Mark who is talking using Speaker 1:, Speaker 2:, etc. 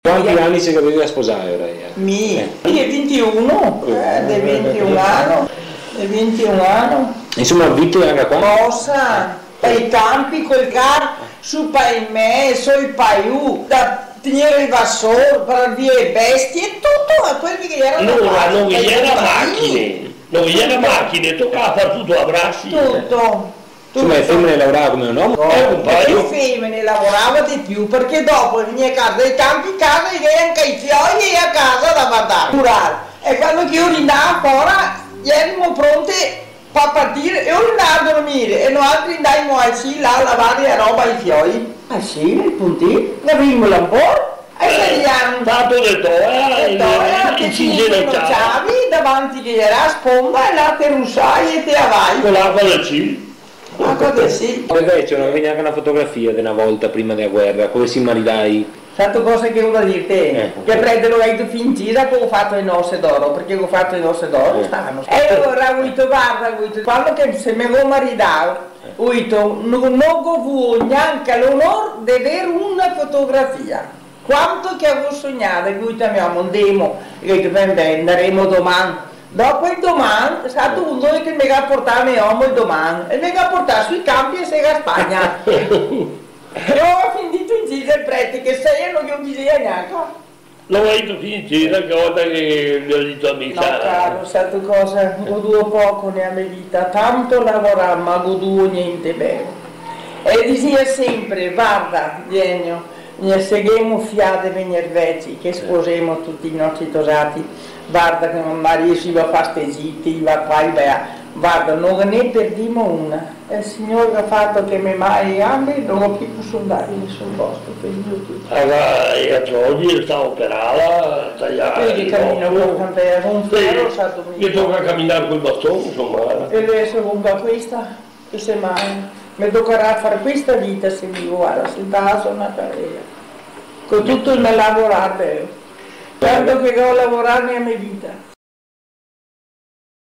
Speaker 1: Quanti anni sei che devi sposare ora?
Speaker 2: Io 21, dei 21 anni, dei 21 anni.
Speaker 1: Insomma, vite anche qua?
Speaker 2: Cosa? Per i campi, col car, su per me, sui paiù, da tenere il vassore, per via le bestie, tutto a quelli che erano.
Speaker 3: Allora, non vi erano macchine, non vi erano macchine, toccava fare tutto a bracci.
Speaker 2: Tutto.
Speaker 1: Insomma, le femmine lavoravano come un uomo?
Speaker 3: Un paio.
Speaker 2: Le femmine lavoravano di più perché dopo veniva a casa dei campi, casa e anche i fiori e a casa da guardare. E quando io andavo fuori, eravamo pronti per partire e ora andavo a dormire e noi altri andavamo là a lavare la roba ai fiori. Ah sì, nel puntino, ne avevamo un po'. E vediamo.
Speaker 3: Fatto le toia,
Speaker 2: Che ci incominciavi davanti che era a sponda e là te russai e te avai.
Speaker 3: con l'acqua del cibo.
Speaker 2: Ma cosa sì?
Speaker 1: Invece non avevi neanche una fotografia di una volta prima della guerra, come si maridai?
Speaker 2: Tante cose che uno dirte, che prende lo hai finita che ho fatto le osse d'oro, perché ho fatto le osse d'oro, stanno. E ora guarda, quando che se mi avevo maritato, non avevo neanche l'onore di avere una fotografia. Quanto che avevo sognato, che abbiamo un demo, che andremo domani. Dopo il domani è stato uno che mi ha portato mio uomo il domani e mi ha portato sui campi e sei a Spagna. E ho finito in giro il prete che sei non gli diceva neanche.
Speaker 3: Non hai detto finita che volta che gli ho detto a
Speaker 2: No caro, sai cosa, goduo poco nella mia vita, tanto lavorare ma goduo niente bene. E diceva sempre, guarda, Genio, ne seguiamo fiate venire vecchi, che sposiamo tutti i nostri tosati. Guarda che non riusciva a fare ste zitti, va qua e va. Guarda, non ne perdimo una. E il Signore ha fatto che mi mai gambe non ho più potuto andare in nessun posto.
Speaker 3: Allora, oggi sta operata, tagliata.
Speaker 2: Quindi cammino con un ferro, stato
Speaker 3: mi tocca camminare col bastone, insomma.
Speaker 2: E adesso lunga questa, che se mai. Mi toccherà fare questa vita se mi guarda, se da una carriera. Con tutto il mio lavorare. Tanto che ho lavorato nella mia vita.